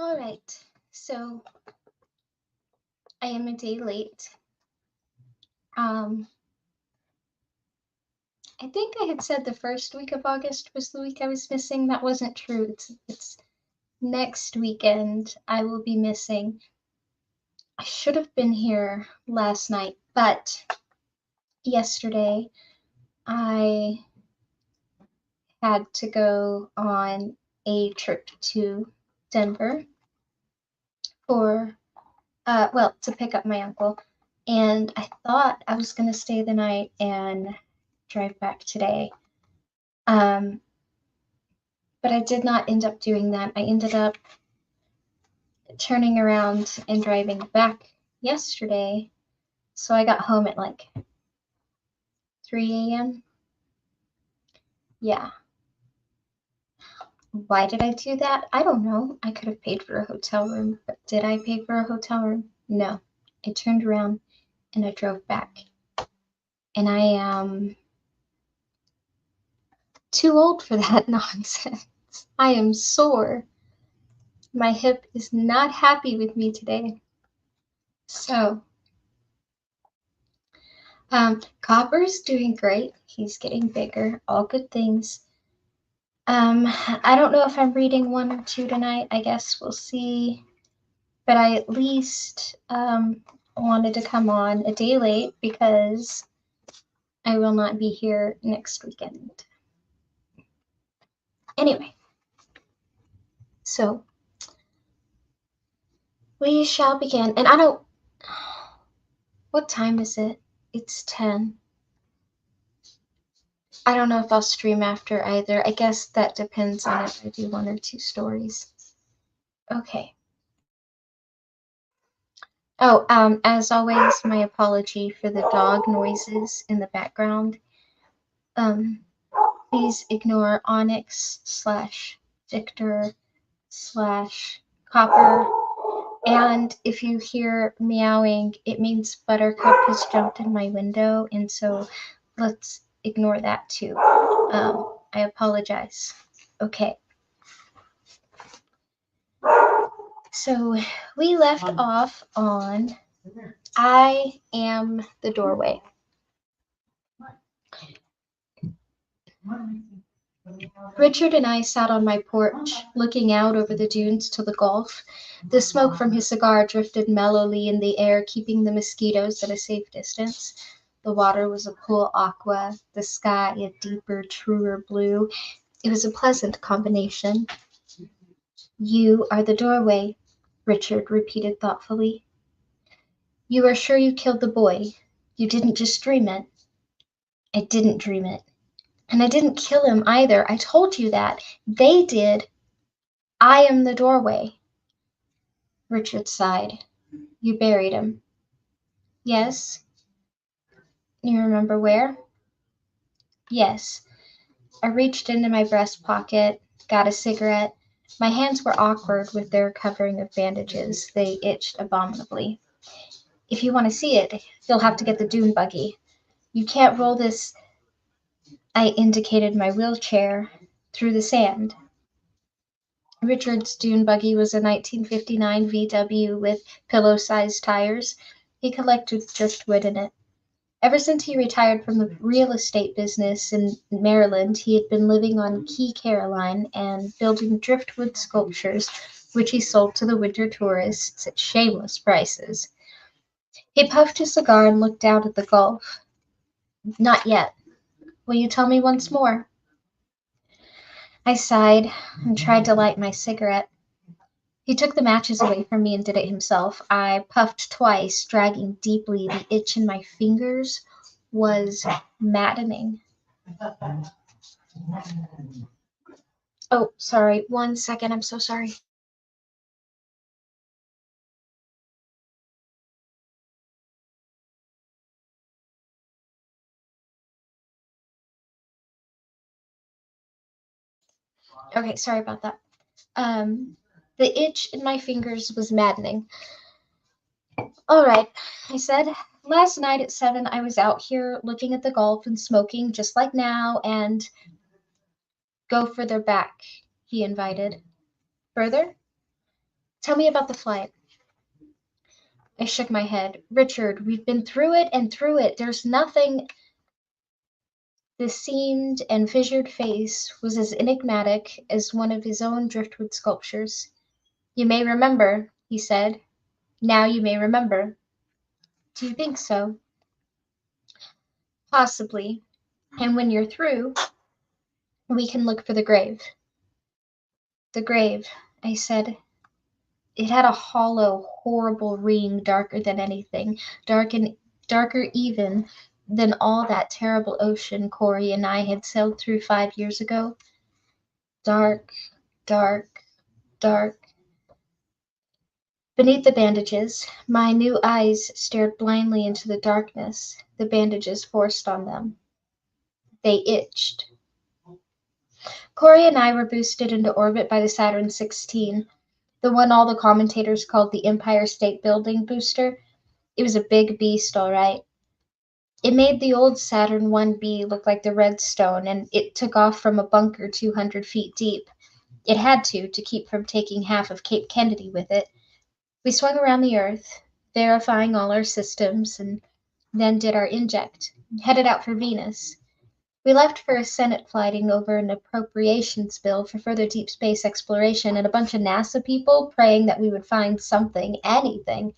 All right, so I am a day late. Um, I think I had said the first week of August was the week I was missing. That wasn't true. It's next weekend I will be missing. I should have been here last night, but yesterday I had to go on a trip to Denver for to pick up my uncle, and I thought I was gonna stay the night and drive back today. Um, but I did not end up doing that. I ended up turning around and driving back yesterday. So I got home at like 3 a.m. Yeah. Why did I do that? I don't know. I could have paid for a hotel room, but did I pay for a hotel room? No. I turned around and I drove back. And I am too old for that nonsense. I am sore. My hip is not happy with me today. So, Copper's doing great. He's getting bigger. All good things. I don't know if I'm reading 1 or 2 tonight. I guess we'll see. But I at least wanted to come on a day late because I will not be here next weekend. Anyway, so we shall begin. And I don't. What time is it? It's 10. I don't know if I'll stream after either. I guess that depends on if I do 1 or 2 stories. Okay. Oh, as always, my apology for the dog noises in the background. Please ignore Onyx / Victor / Copper. And if you hear meowing, it means Buttercup has jumped in my window, and so let's ignore that too. I apologize. Okay. So we left off on I am the doorway. Richard and I sat on my porch, looking out over the dunes to the Gulf. The smoke from his cigar drifted mellowly in the air, keeping the mosquitoes at a safe distance. The water was a cool aqua, the sky a deeper, truer blue. It was a pleasant combination. You are the doorway, Richard repeated thoughtfully. You are sure you killed the boy? You didn't just dream it? I didn't dream it. And I didn't kill him either. I told you that. They did. I am the doorway. Richard sighed. You buried him. Yes. You remember where? Yes. I reached into my breast pocket, got a cigarette. My hands were awkward with their covering of bandages. They itched abominably. If you want to see it, you'll have to get the dune buggy. You can't roll this, I indicated my wheelchair, through the sand. Richard's dune buggy was a 1959 VW with pillow-sized tires. He collected driftwood in it. Ever since he retired from the real estate business in Maryland, he had been living on Key Caroline and building driftwood sculptures, which he sold to the winter tourists at shameless prices. He puffed his cigar and looked out at the Gulf. Not yet. Will you tell me once more? I sighed and tried to light my cigarette. He took the matches away from me and did it himself. I puffed twice, dragging deeply. The itch in my fingers was maddening. Oh, sorry. 1 second. I'm so sorry. Okay, sorry about that. The itch in my fingers was maddening. All right, I said. Last night at 7, I was out here looking at the Gulf and smoking just like now, and go further back, he invited. Further? Tell me about the flight. I shook my head. Richard, we've been through it and through it. There's nothing. The seamed and fissured face was as enigmatic as one of his own driftwood sculptures. You may remember, he said. Now you may remember. Do you think so? Possibly. And when you're through, we can look for the grave. The grave, I said. It had a hollow, horrible ring darker than anything, darker even than all that terrible ocean Corey and I had sailed through 5 years ago. Dark, dark, dark. Beneath the bandages, my new eyes stared blindly into the darkness the bandages forced on them. They itched. Corey and I were boosted into orbit by the Saturn 16, the one all the commentators called the Empire State Building booster. It was a big beast, all right. It made the old Saturn 1B look like the Redstone, and it took off from a bunker 200 feet deep. It had to keep from taking half of Cape Kennedy with it. We swung around the Earth, verifying all our systems, and then did our inject, headed out for Venus. We left for a Senate fighting over an appropriations bill for further deep space exploration and a bunch of NASA people praying that we would find something, anything.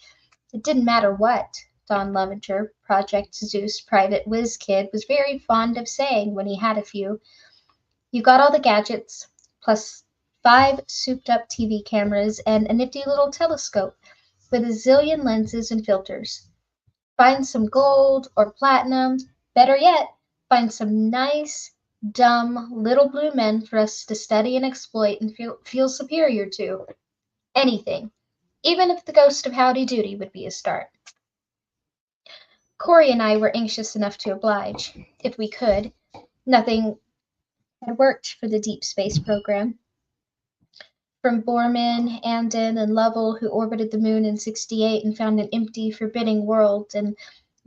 It didn't matter what, Don Lovinger, Project Zeus private whiz kid, was very fond of saying when he had a few. You got all the gadgets, plus 5 souped-up TV cameras and a nifty little telescope with a zillion lenses and filters. Find some gold or platinum, better yet, find some nice, dumb, little blue men for us to study and exploit and feel superior to. Anything. Even if the ghost of Howdy Doody would be a start. Corey and I were anxious enough to oblige, if we could. Nothing had worked for the deep space program. From Borman, Andon, and Lovell, who orbited the moon in '68 and found an empty, forbidding world and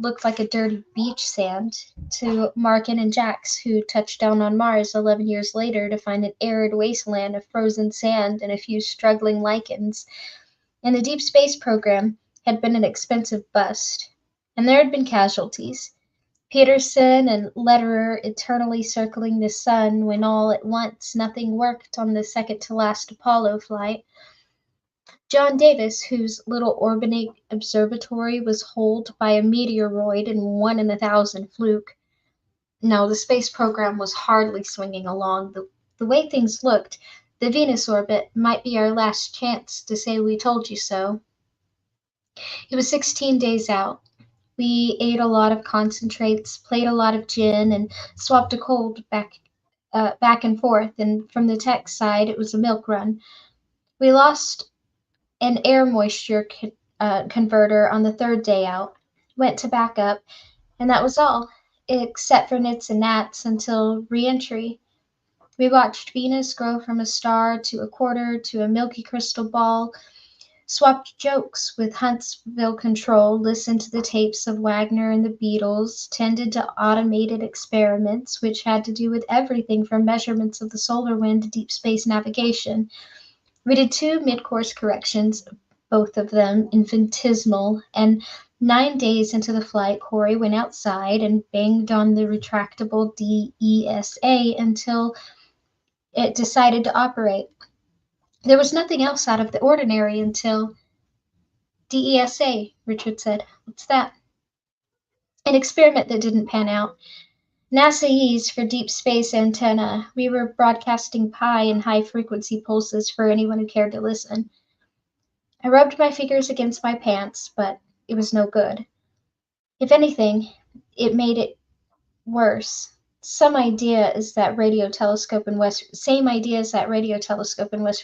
looked like a dirty beach sand, to Markin and Jax, who touched down on Mars 11 years later to find an arid wasteland of frozen sand and a few struggling lichens. And the deep space program had been an expensive bust, and there had been casualties. Peterson and Lederer eternally circling the sun when all at once nothing worked on the second-to-last Apollo flight. John Davis, whose little Orbinig observatory was holed by a meteoroid and 1 in 1,000 fluke. No, the space program was hardly swinging along. The way things looked, the Venus orbit might be our last chance to say we told you so. It was 16 days out. We ate a lot of concentrates, played a lot of gin, and swapped a cold back and forth, and from the tech side, it was a milk run. We lost an air moisture converter on the 3rd day out, went to back up, and that was all, except for nits and gnats until re-entry. We watched Venus grow from a star to a quarter to a milky crystal ball, swapped jokes with Huntsville Control, listened to the tapes of Wagner and the Beatles, tended to automated experiments, which had to do with everything from measurements of the solar wind to deep space navigation. We did 2 mid-course corrections, both of them infinitesimal, and 9 days into the flight, Corey went outside and banged on the retractable DESA until it decided to operate. There was nothing else out of the ordinary until DESA, Richard said. What's that? An experiment that didn't pan out. NASA E's for deep space antenna. We were broadcasting pi and high-frequency pulses for anyone who cared to listen. I rubbed my fingers against my pants, but it was no good. If anything, it made it worse. Same idea as that radio telescope in West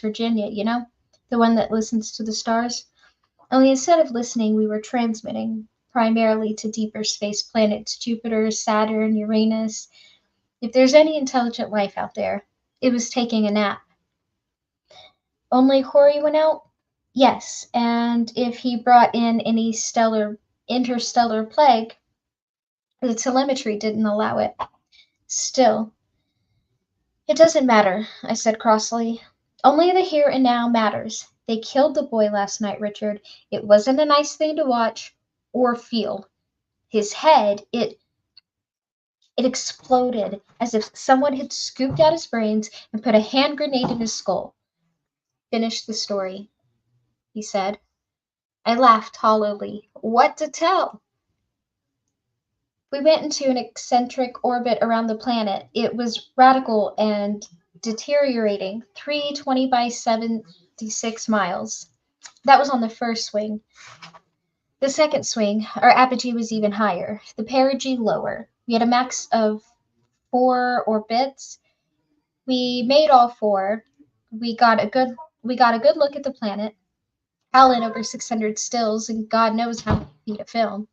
Virginia, you know? The one that listens to the stars. Only instead of listening, we were transmitting, primarily to deeper space planets, Jupiter, Saturn, Uranus. If there's any intelligent life out there, it was taking a nap. Only Corey went out? Yes, and if he brought in any interstellar plague, the telemetry didn't allow it. Still, it doesn't matter, I said crossly. Only the here and now matters. They killed the boy last night, Richard. It wasn't a nice thing to watch or feel. His head, it exploded as if someone had scooped out his brains and put a hand grenade in his skull. Finish the story, he said. I laughed hollowly. What to tell? We went into an eccentric orbit around the planet. It was radical and deteriorating, 320 by 76 miles. That was on the first swing. The second swing, our apogee was even higher, the perigee lower. We had a max of 4 orbits. We made all 4. We got a good look at the planet. Alan over 600 stills and God knows how many feet of film.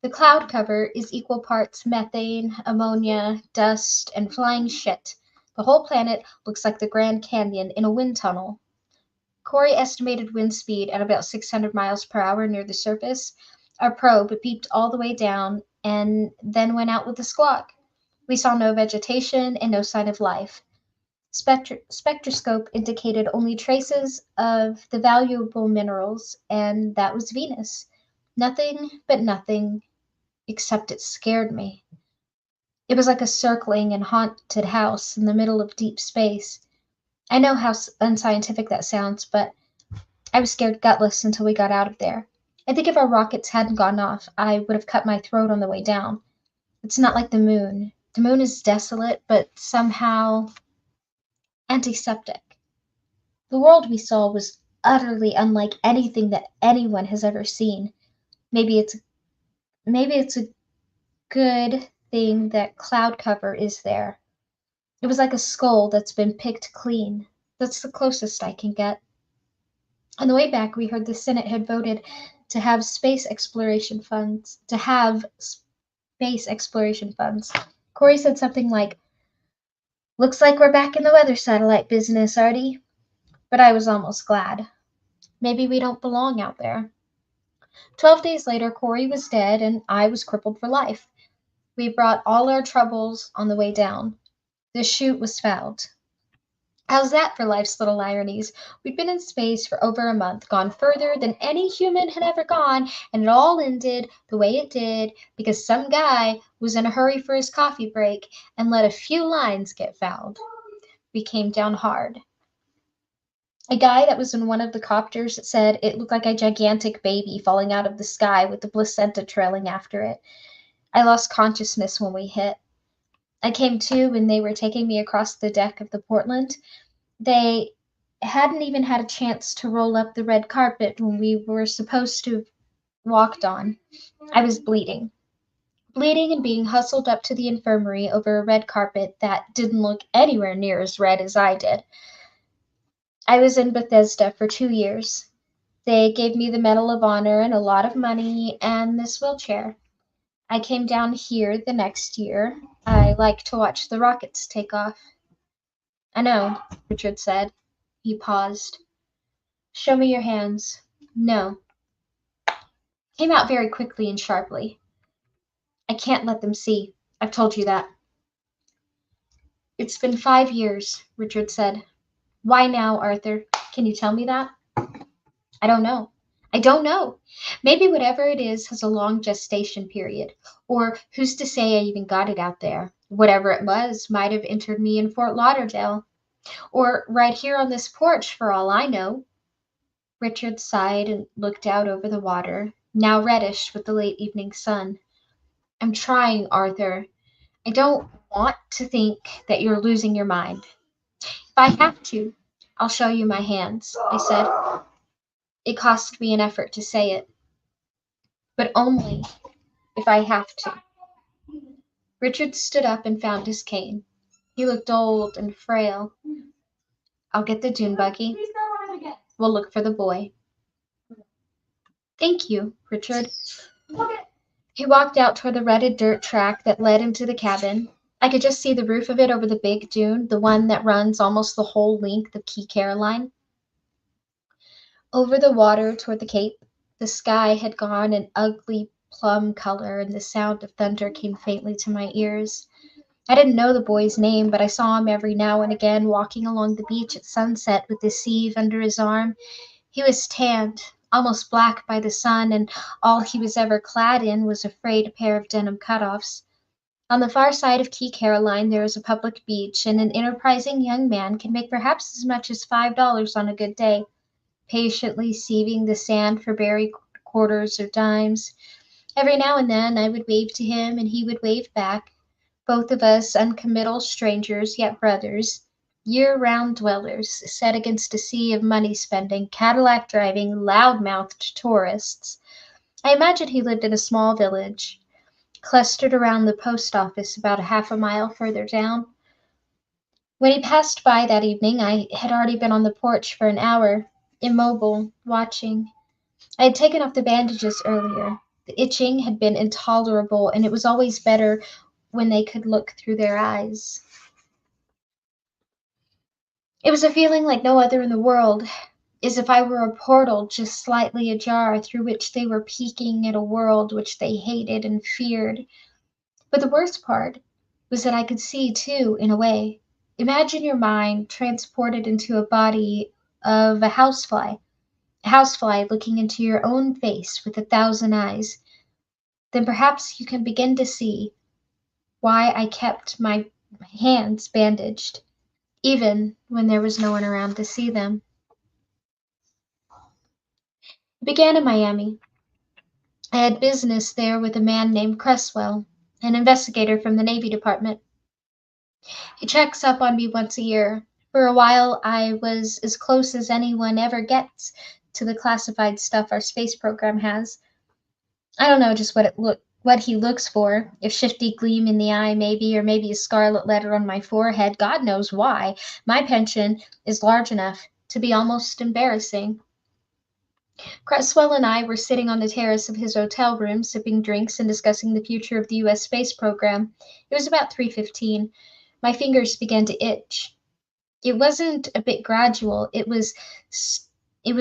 The cloud cover is equal parts methane, ammonia, dust, and flying shit. The whole planet looks like the Grand Canyon in a wind tunnel. Corey estimated wind speed at about 600 miles per hour near the surface. Our probe beeped all the way down and then went out with a squawk. We saw no vegetation and no sign of life. Spectroscope indicated only traces of the valuable minerals, and that was Venus. Nothing but nothing, except it scared me. It was like a circling and haunted house in the middle of deep space. I know how unscientific that sounds, but I was scared gutless until we got out of there. I think if our rockets hadn't gone off, I would have cut my throat on the way down. It's not like the moon. The moon is desolate, but somehow antiseptic. The world we saw was utterly unlike anything that anyone has ever seen. Maybe it's a good thing that cloud cover is there. It was like a skull that's been picked clean. That's the closest I can get. On the way back, we heard the Senate had voted to have space exploration funds. Corey said something like, "Looks like we're back in the weather satellite business, Artie." But I was almost glad. Maybe we don't belong out there. 12 days later, Corey was dead and I was crippled for life. We brought all our troubles on the way down. The chute was fouled. How's that for life's little ironies? We'd been in space for over a month, gone further than any human had ever gone, and it all ended the way it did because some guy was in a hurry for his coffee break and let a few lines get fouled. We came down hard. A guy that was in one of the copters said it looked like a gigantic baby falling out of the sky with the placenta trailing after it. I lost consciousness when we hit. I came to when they were taking me across the deck of the Portland. They hadn't even had a chance to roll up the red carpet when we were supposed to have walked on. I was bleeding and being hustled up to the infirmary over a red carpet that didn't look anywhere near as red as I did. I was in Bethesda for 2 years. They gave me the Medal of Honor and a lot of money and this wheelchair. I came down here the next year. I like to watch the rockets take off. I know, Richard said. He paused. Show me your hands. No. Came out very quickly and sharply. I can't let them see. I've told you that. It's been 5 years, Richard said. Why now, Arthur? Can you tell me that? I don't know. Maybe whatever it is has a long gestation period. Or who's to say I even got it out there? Whatever it was might have entered me in Fort Lauderdale. Or right here on this porch, for all I know. Richard sighed and looked out over the water, now reddish with the late evening sun. I'm trying, Arthur. I don't want to think that you're losing your mind. If I have to, I'll show you my hands, I said. It cost me an effort to say it. But only if I have to. Richard stood up and found his cane. He looked old and frail. I'll get the dune buggy. We'll look for the boy. Thank you, Richard. He walked out toward the rutted dirt track that led him to the cabin. I could just see the roof of it over the big dune, the one that runs almost the whole length of Key Caroline. Over the water toward the cape, the sky had gone an ugly plum color, and the sound of thunder came faintly to my ears. I didn't know the boy's name, but I saw him every now and again walking along the beach at sunset with the sieve under his arm. He was tanned, almost black by the sun, and all he was ever clad in was a frayed pair of denim cutoffs. On the far side of Key Caroline there is a public beach, and an enterprising young man can make perhaps as much as $5 on a good day, patiently sieving the sand for barely quarters or dimes. Every now and then I would wave to him, and he would wave back, both of us uncommittal strangers, yet brothers, year-round dwellers, set against a sea of money-spending, Cadillac-driving, loud-mouthed tourists. I imagine he lived in a small village, clustered around the post office about a half a mile further down. When he passed by that evening, I had already been on the porch for an hour, immobile, watching. I had taken off the bandages earlier. The itching had been intolerable, and it was always better when they could look through their eyes. It was a feeling like no other in the world, as if I were a portal just slightly ajar through which they were peeking at a world which they hated and feared. But the worst part was that I could see, too, in a way. Imagine your mind transported into a body of a housefly looking into your own face with 1,000 eyes. Then perhaps you can begin to see why I kept my hands bandaged, even when there was no one around to see them. It began in Miami. I had business there with a man named Cresswell, an investigator from the Navy Department. He checks up on me once a year. For a while, I was as close as anyone ever gets to the classified stuff our space program has. I don't know just what he looks for. If shifty gleam in the eye, maybe, or maybe a scarlet letter on my forehead. God knows why. My pension is large enough to be almost embarrassing. Cresswell and I were sitting on the terrace of his hotel room, sipping drinks and discussing the future of the U.S. space program. It was about 3:15. My fingers began to itch. It wasn't a bit gradual. It was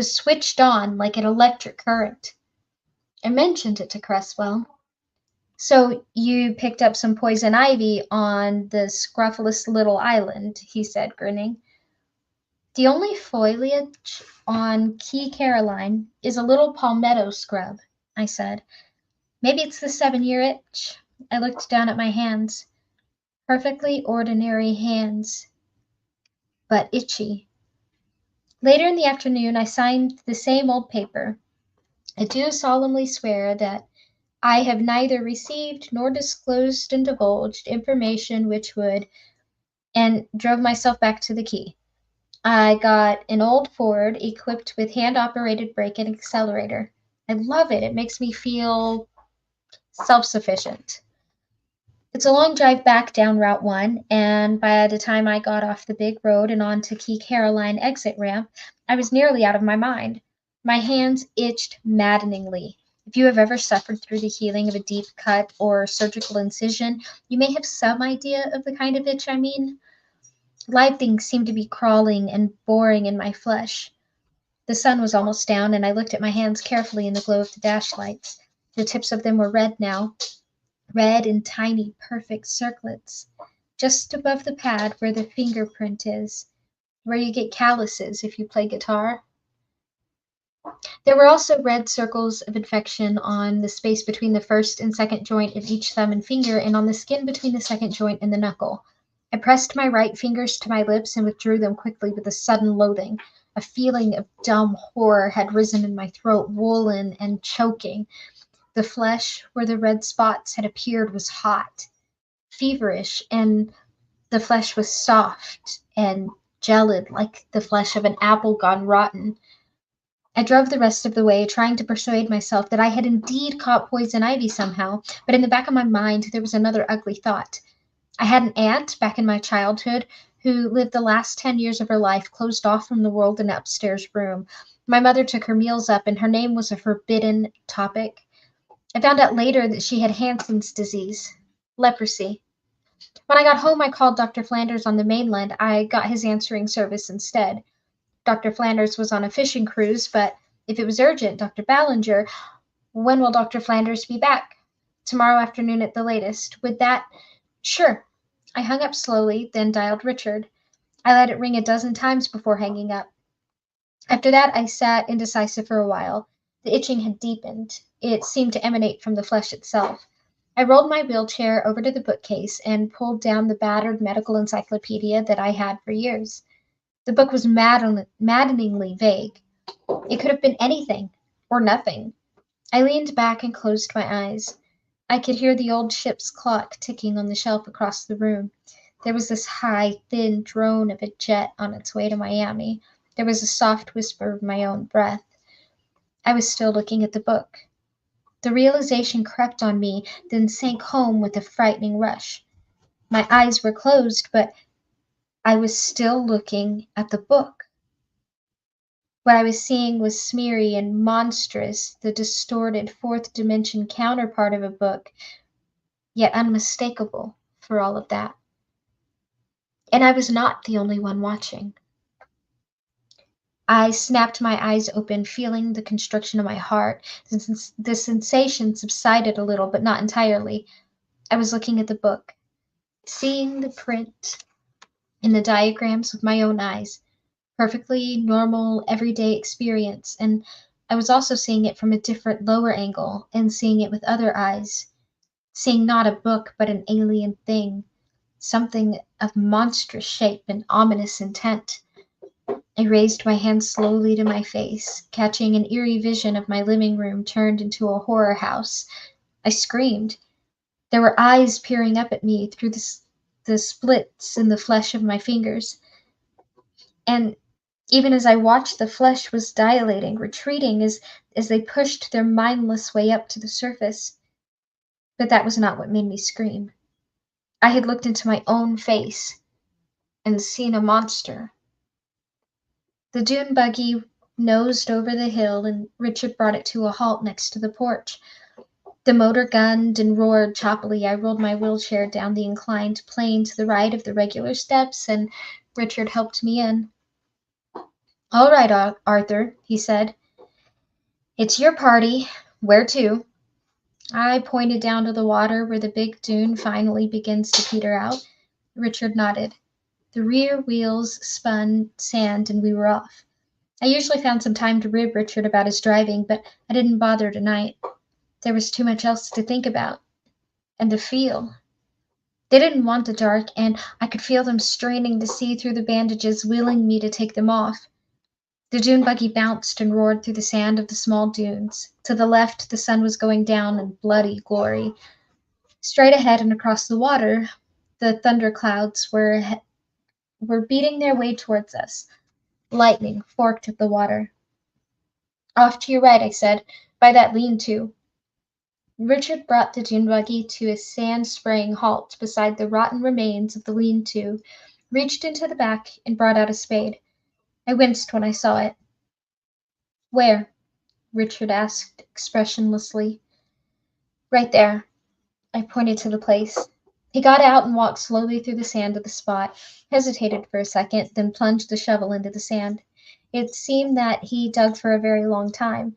switched on like an electric current. I mentioned it to Cresswell. "So you picked up some poison ivy on the scruffulous little island," he said, grinning. "The only foliage on Key Caroline is a little palmetto scrub," I said. "Maybe it's the 7-year itch." I looked down at my hands. Perfectly ordinary hands, but itchy. Later in the afternoon I signed the same old paper. I do solemnly swear that I have neither received nor disclosed and divulged information which would, and drove myself back to the Key. I got an old Ford equipped with hand-operated brake and accelerator. I love it. It makes me feel self-sufficient. It's a long drive back down Route 1, and by the time I got off the big road and onto Key Caroline exit ramp, I was nearly out of my mind. My hands itched maddeningly. If you have ever suffered through the healing of a deep cut or surgical incision, you may have some idea of the kind of itch I mean. Live things seemed to be crawling and boring in my flesh. The sun was almost down, and I looked at my hands carefully in the glow of the dash lights. The tips of them were red now, red in tiny, perfect circlets, just above the pad where the fingerprint is, where you get calluses if you play guitar. There were also red circles of infection on the space between the first and second joint of each thumb and finger, and on the skin between the second joint and the knuckle. I pressed my right fingers to my lips and withdrew them quickly with a sudden loathing. A feeling of dumb horror had risen in my throat, woolen and choking. The flesh where the red spots had appeared was hot, feverish, and the flesh was soft and gelid like the flesh of an apple gone rotten. I drove the rest of the way, trying to persuade myself that I had indeed caught poison ivy somehow, but in the back of my mind there was another ugly thought. I had an aunt back in my childhood who lived the last 10 years of her life closed off from the world in an upstairs room. My mother took her meals up, and her name was a forbidden topic. I found out later that she had Hansen's disease, leprosy. When I got home, I called Dr. Flanders on the mainland. I got his answering service instead. Dr. Flanders was on a fishing cruise, but if it was urgent, Dr. Ballinger, when will Dr. Flanders be back? Tomorrow afternoon at the latest. Would that? Sure. I hung up slowly, then dialed Richard. I let it ring a dozen times before hanging up. After that, I sat indecisive for a while. The itching had deepened. It seemed to emanate from the flesh itself. I rolled my wheelchair over to the bookcase and pulled down the battered medical encyclopedia that I had for years. The book was maddeningly vague. It could have been anything, or nothing. I leaned back and closed my eyes. I could hear the old ship's clock ticking on the shelf across the room. There was this high, thin drone of a jet on its way to Miami. There was a soft whisper of my own breath. I was still looking at the book. The realization crept on me, then sank home with a frightening rush. My eyes were closed, but I was still looking at the book. What I was seeing was smeary and monstrous, the distorted fourth dimension counterpart of a book, yet unmistakable for all of that. And I was not the only one watching. I snapped my eyes open, feeling the constriction of my heart. The sensation subsided a little, but not entirely. I was looking at the book, seeing the print and the diagrams with my own eyes. Perfectly normal, everyday experience. And I was also seeing it from a different, lower angle and seeing it with other eyes. Seeing not a book, but an alien thing. Something of monstrous shape and ominous intent. I raised my hand slowly to my face, catching an eerie vision of my living room turned into a horror house. I screamed. There were eyes peering up at me through the splits in the flesh of my fingers. And even as I watched, the flesh was dilating, retreating as they pushed their mindless way up to the surface. But that was not what made me scream. I had looked into my own face and seen a monster. The dune buggy nosed over the hill, and Richard brought it to a halt next to the porch. The motor gunned and roared choppily. I rolled my wheelchair down the inclined plane to the right of the regular steps, and Richard helped me in. "All right, Arthur," he said. "It's your party. Where to?" I pointed down to the water where the big dune finally begins to peter out. Richard nodded. The rear wheels spun sand and we were off. I usually found some time to rib Richard about his driving, but I didn't bother tonight. There was too much else to think about and to feel. They didn't want the dark, and I could feel them straining to see through the bandages, willing me to take them off. The dune buggy bounced and roared through the sand of the small dunes. To the left, the sun was going down in bloody glory. Straight ahead and across the water, the thunder clouds were beating their way towards us. Lightning forked at the water. "Off to your right," I said, "by that lean-to." Richard brought the dune buggy to a sand-spraying halt beside the rotten remains of the lean-to, reached into the back, and brought out a spade. I winced when I saw it. "Where?" Richard asked expressionlessly. "Right there." I pointed to the place. He got out and walked slowly through the sand to the spot, hesitated for a second, then plunged the shovel into the sand. It seemed that he dug for a very long time.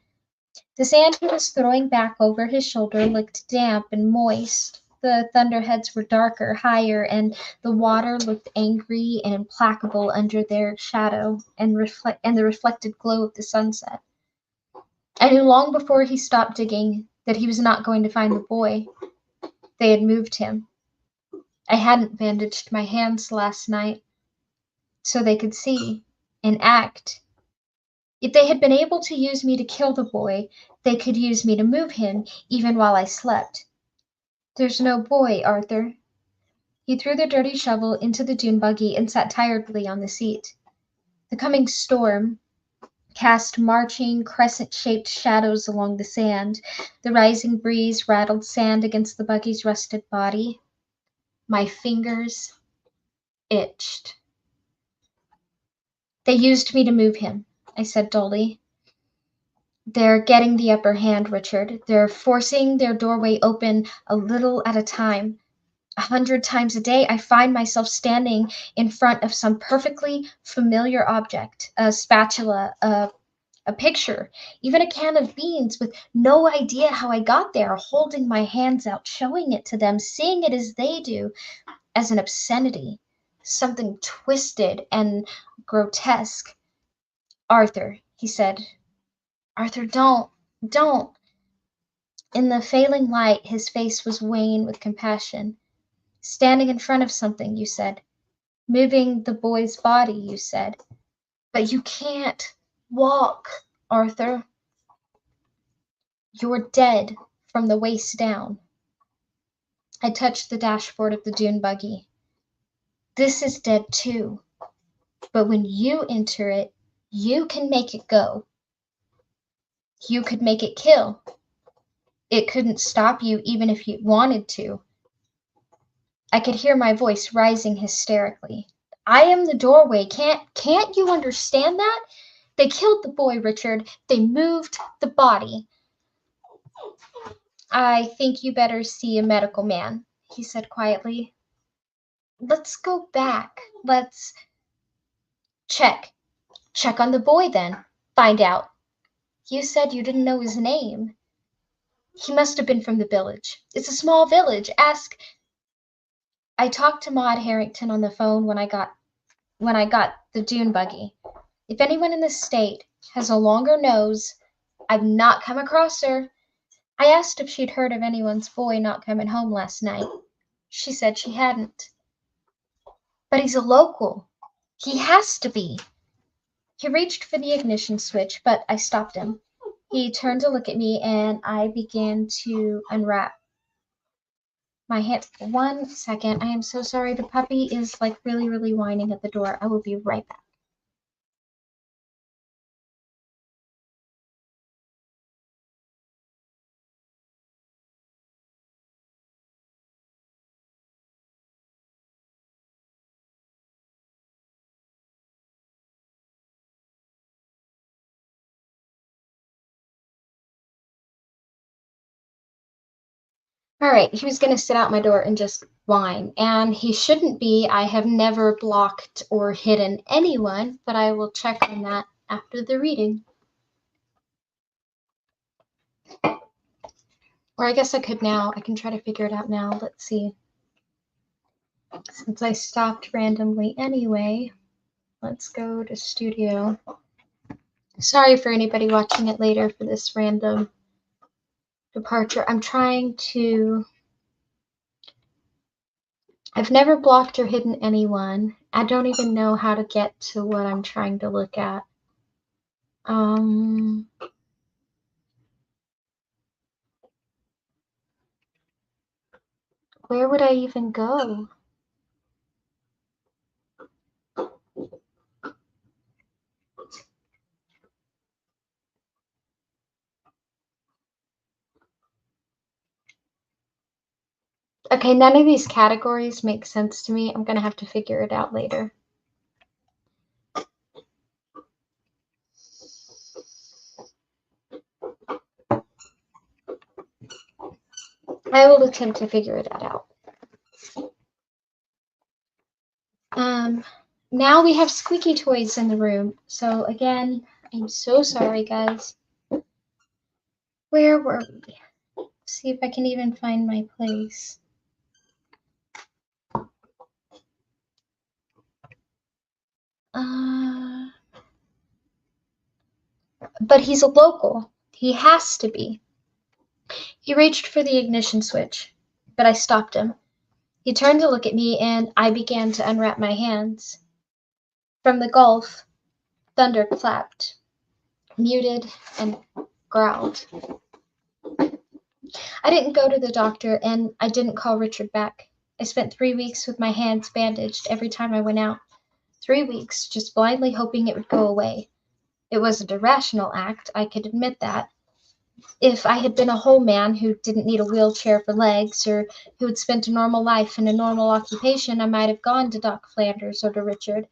The sand he was throwing back over his shoulder looked damp and moist. The thunderheads were darker, higher, and the water looked angry and implacable under their shadow and the reflected glow of the sunset. I knew long before he stopped digging that he was not going to find the boy. They had moved him. I hadn't bandaged my hands last night, so they could see and act. If they had been able to use me to kill the boy, they could use me to move him, even while I slept. "There's no boy, Arthur." He threw the dirty shovel into the dune buggy and sat tiredly on the seat. The coming storm cast marching, crescent-shaped shadows along the sand. The rising breeze rattled sand against the buggy's rusted body. My fingers itched. "They used me to move him," I said dully. "They're getting the upper hand, Richard. They're forcing their doorway open a little at a time. 100 times a day, I find myself standing in front of some perfectly familiar object, a spatula, a picture, even a can of beans, with no idea how I got there, holding my hands out, showing it to them, seeing it as they do, as an obscenity, something twisted and grotesque. "Arthur," he said. "Arthur, don't." In the failing light, his face was wan with compassion. "Standing in front of something," you said. "Moving the boy's body," you said. "But you can't walk, Arthur. You're dead from the waist down." I touched the dashboard of the dune buggy. "This is dead too. But when you enter it, you can make it go. You could make it kill. It couldn't stop you even if you wanted to." I could hear my voice rising hysterically. "I am the doorway. Can't you understand that? They killed the boy, Richard. They moved the body." "I think you better see a medical man," he said quietly. "Let's go back. Let's check. Check on the boy then. Find out. You said you didn't know his name. He must have been from the village. It's a small village. Ask—" I talked to Maud Harrington on the phone when I got the dune buggy. If anyone in the state has a longer nose, I've not come across her. I asked if she'd heard of anyone's boy not coming home last night. She said she hadn't. "But he's a local. He has to be." He reached for the ignition switch, but I stopped him. He turned to look at me, and I began to unwrap my hand. One second. I am so sorry. The puppy is like really, really whining at the door. I will be right back. All right, he was going to sit out my door and just whine, and he shouldn't be. I have never blocked or hidden anyone, but I will check on that after the reading. Or I guess I could now. I can try to figure it out now. Let's see. Since I stopped randomly anyway, let's go to studio. Sorry for anybody watching it later for this random departure. I've never blocked or hidden anyone. I don't even know how to get to what I'm trying to look at. Where would I even go? Okay, none of these categories make sense to me. I'm gonna have to figure it out later. I will attempt to figure it out. Now we have squeaky toys in the room. So again, I'm so sorry, guys. Where were we? Let's see if I can even find my place. But he's a local. He has to be. He reached for the ignition switch, but I stopped him. He turned to look at me, and I began to unwrap my hands. From the gulf, thunder clapped, muted, and growled. I didn't go to the doctor, and I didn't call Richard back. I spent 3 weeks with my hands bandaged every time I went out. 3 weeks, just blindly hoping it would go away. It wasn't a rational act, I could admit that. If I had been a whole man who didn't need a wheelchair for legs, or who had spent a normal life in a normal occupation, I might have gone to Doc Flanders or to Richard.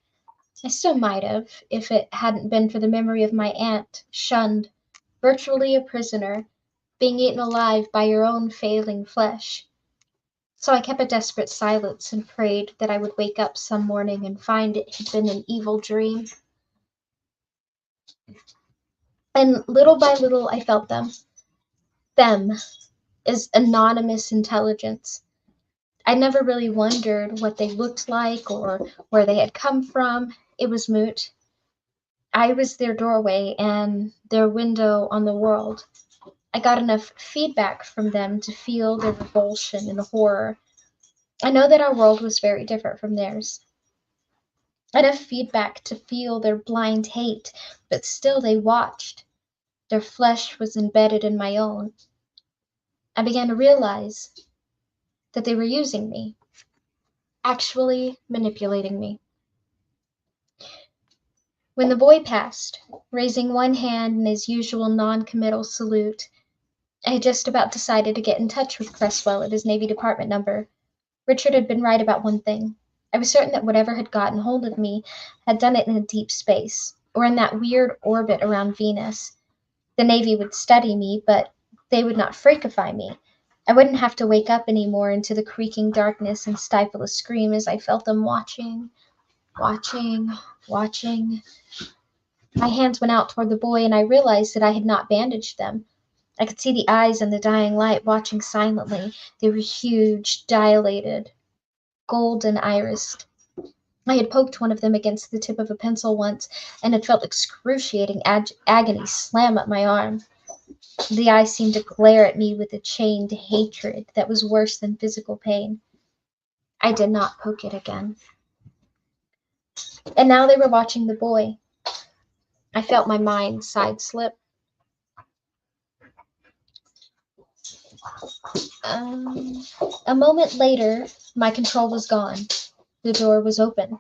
I still might have, if it hadn't been for the memory of my aunt, shunned, virtually a prisoner, being eaten alive by your own failing flesh. So I kept a desperate silence and prayed that I would wake up some morning and find it had been an evil dream. And little by little I felt them. Them, as anonymous intelligence. I never really wondered what they looked like or where they had come from. It was moot. I was their doorway and their window on the world. I got enough feedback from them to feel their revulsion and horror. I know that our world was very different from theirs. Enough feedback to feel their blind hate, but still they watched. Their flesh was embedded in my own. I began to realize that they were using me, actually manipulating me. When the boy passed, raising one hand in his usual non-committal salute, I had just about decided to get in touch with Cresswell at his Navy Department number. Richard had been right about one thing. I was certain that whatever had gotten hold of me had done it in a deep space, or in that weird orbit around Venus. The Navy would study me, but they would not freakify me. I wouldn't have to wake up anymore into the creaking darkness and stifle a scream as I felt them watching, watching, watching. My hands went out toward the boy, and I realized that I had not bandaged them. I could see the eyes in the dying light watching silently. They were huge, dilated, golden irised. I had poked one of them against the tip of a pencil once, and had felt excruciating agony slam up my arm. The eye seemed to glare at me with a chained hatred that was worse than physical pain. I did not poke it again. And now they were watching the boy. I felt my mind side-slip. A moment later, my control was gone. The door was open.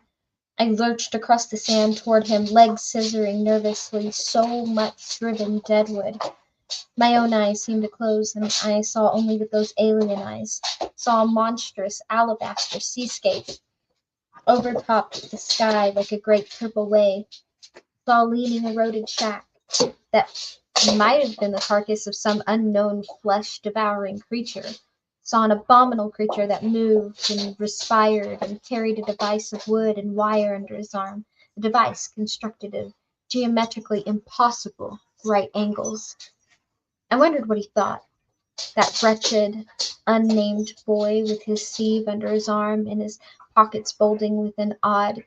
I lurched across the sand toward him, legs scissoring nervously, so much driven deadwood. My own eyes seemed to close, and I saw only with those alien eyes. Saw a monstrous alabaster seascape overtopped the sky like a great purple wave. Saw a leaning, eroded shack that might have been the carcass of some unknown flesh-devouring creature. Saw an abominable creature that moved and respired and carried a device of wood and wire under his arm, a device constructed of geometrically impossible right angles. I wondered what he thought, that wretched, unnamed boy with his sieve under his arm and his pockets bulging with an odd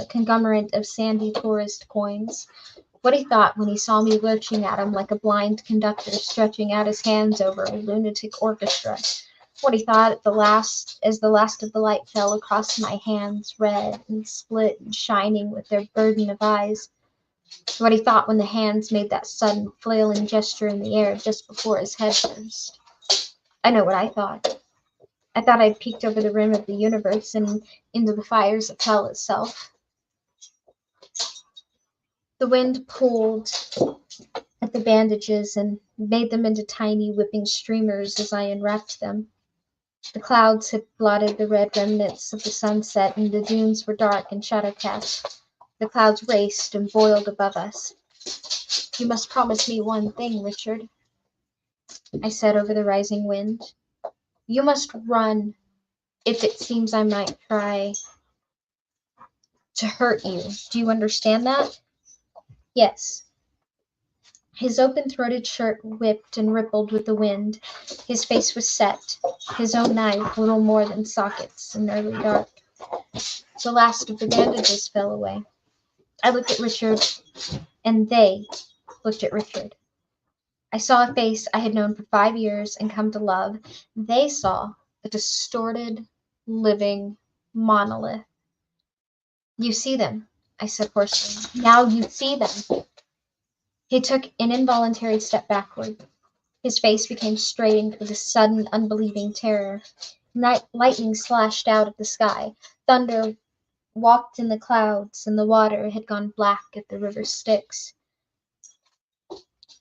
conglomerate of sandy tourist coins. What he thought when he saw me lurching at him like a blind conductor stretching out his hands over a lunatic orchestra. What he thought as the last of the light fell across my hands, red and split and shining with their burden of eyes. What he thought when the hands made that sudden flailing gesture in the air just before his head burst. I know what I thought. I thought I'd peeked over the rim of the universe and into the fires of hell itself. The wind pulled at the bandages and made them into tiny whipping streamers as I unwrapped them. The clouds had blotted the red remnants of the sunset, and the dunes were dark and shadow-cast. The clouds raced and boiled above us. "You must promise me one thing, Richard," I said over the rising wind. "You must run if it seems I might try to hurt you. Do you understand that?" "Yes." His open-throated shirt whipped and rippled with the wind. His face was set, his own eyes little more than sockets in early dark. The last of the bandages fell away. I looked at Richard, and they looked at Richard. I saw a face I had known for 5 years and come to love. They saw a distorted, living monolith. "You see them," I said hoarsely. "Now you see them." He took an involuntary step backward. His face became strained with a sudden, unbelieving terror. Lightning slashed out of the sky. Thunder walked in the clouds, and the water had gone black at the river Styx.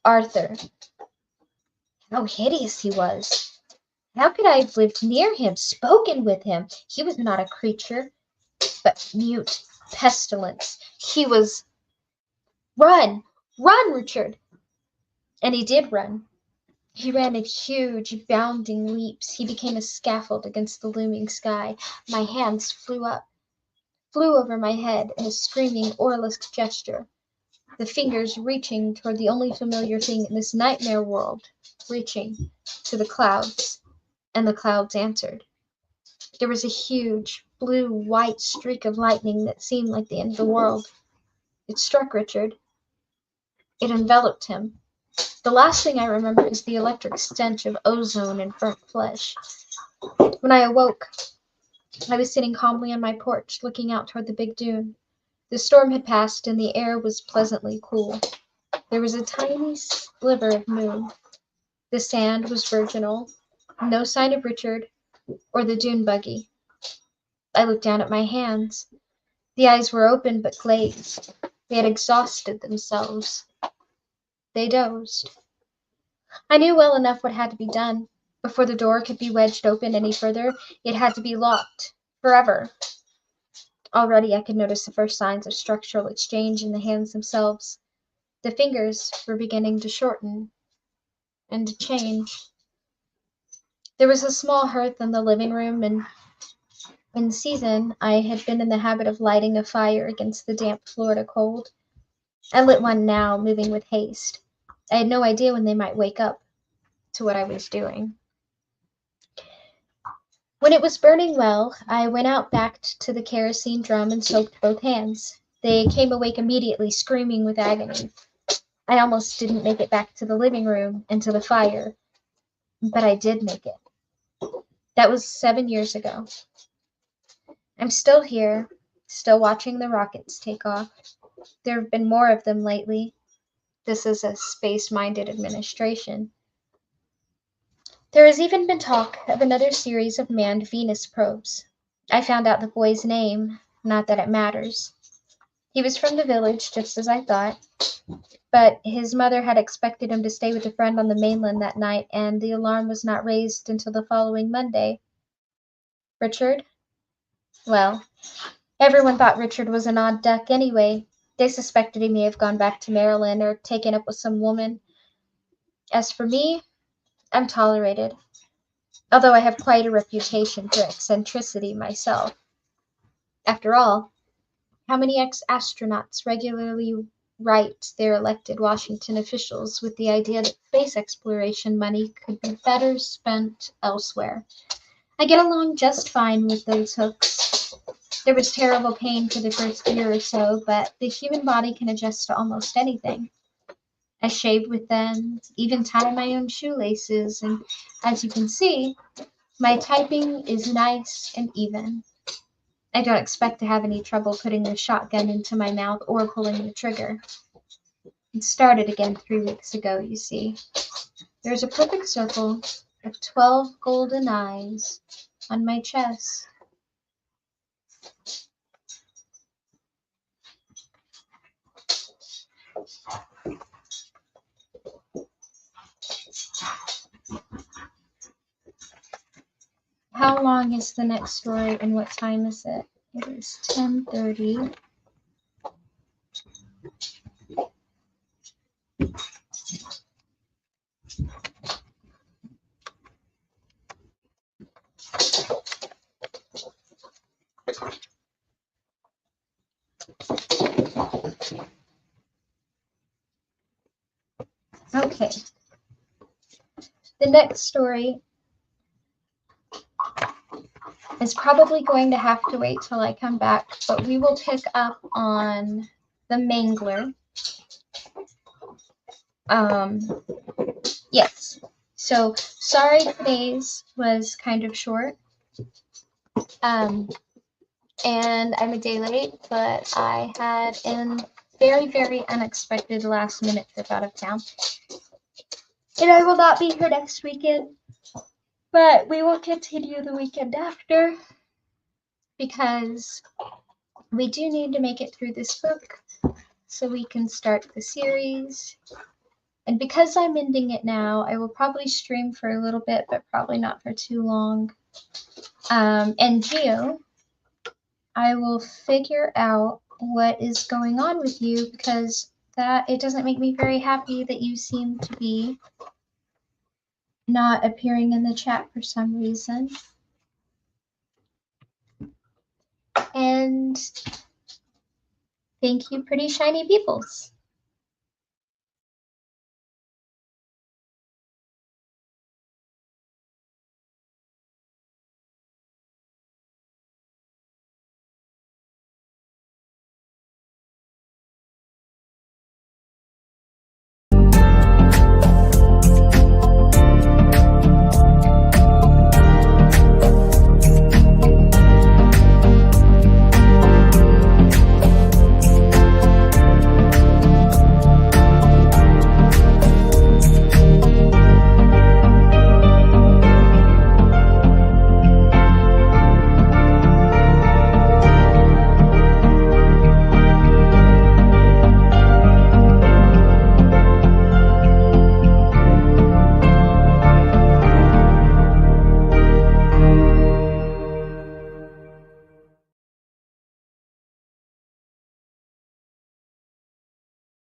Arthur. How hideous he was! How could I have lived near him, spoken with him? He was not a creature, but mute pestilence. He was... Run! Run, Richard! And he did run. He ran in huge, bounding leaps. He became a scaffold against the looming sky. My hands flew over my head in a screaming, oarless gesture, the fingers reaching toward the only familiar thing in this nightmare world, reaching to the clouds, and the clouds answered. There was a huge blue-white streak of lightning that seemed like the end of the world. It struck Richard. It enveloped him. The last thing I remember is the electric stench of ozone and burnt flesh. When I awoke, I was sitting calmly on my porch, looking out toward the big dune. The storm had passed, and the air was pleasantly cool. There was a tiny sliver of moon. The sand was virginal. No sign of Richard or the dune buggy. I looked down at my hands. The eyes were open but glazed. They had exhausted themselves. They dozed. I knew well enough what had to be done. Before the door could be wedged open any further, it had to be locked. Forever. Already I could notice the first signs of structural exchange in the hands themselves. The fingers were beginning to shorten and to change. There was a small hearth in the living room, and in season I had been in the habit of lighting a fire against the damp Florida cold. I lit one now, moving with haste. I had no idea when they might wake up to what I was doing. When it was burning well, I went out back to the kerosene drum and soaked both hands. They came awake immediately, screaming with agony. I almost didn't make it back to the living room and to the fire, but I did make it. That was 7 years ago. I'm still here, still watching the rockets take off. There have been more of them lately. This is a space-minded administration. There has even been talk of another series of manned Venus probes. I found out the boy's name, not that it matters. He was from the village, just as I thought, but his mother had expected him to stay with a friend on the mainland that night, and the alarm was not raised until the following Monday. Richard? Well, everyone thought Richard was an odd duck anyway. They suspected he may have gone back to Maryland or taken up with some woman. As for me, I'm tolerated, although I have quite a reputation for eccentricity myself. After all, how many ex-astronauts regularly write their elected Washington officials with the idea that space exploration money could be better spent elsewhere? I get along just fine with those hooks. There was terrible pain for the first year or so, but the human body can adjust to almost anything. I shave with them, even tie my own shoelaces, and as you can see, my typing is nice and even. I don't expect to have any trouble putting the shotgun into my mouth or pulling the trigger. It started again 3 weeks ago, you see. There's a perfect circle of 12 golden eyes on my chest. How long is the next story and what time is it? It is 10:30. Okay. The next story is probably going to have to wait till I come back, but we will pick up on the Mangler. Yes. So sorry today's was kind of short. And I'm a day late, but I had a very, very unexpected last minute trip out of town. And I will not be here next weekend, but we will continue the weekend after because we do need to make it through this book so we can start the series. And because I'm ending it now, I will probably stream for a little bit, but probably not for too long. And Geo, I will figure out what is going on with you because it doesn't make me very happy that you seem to be not appearing in the chat for some reason. And thank you, pretty shiny peoples.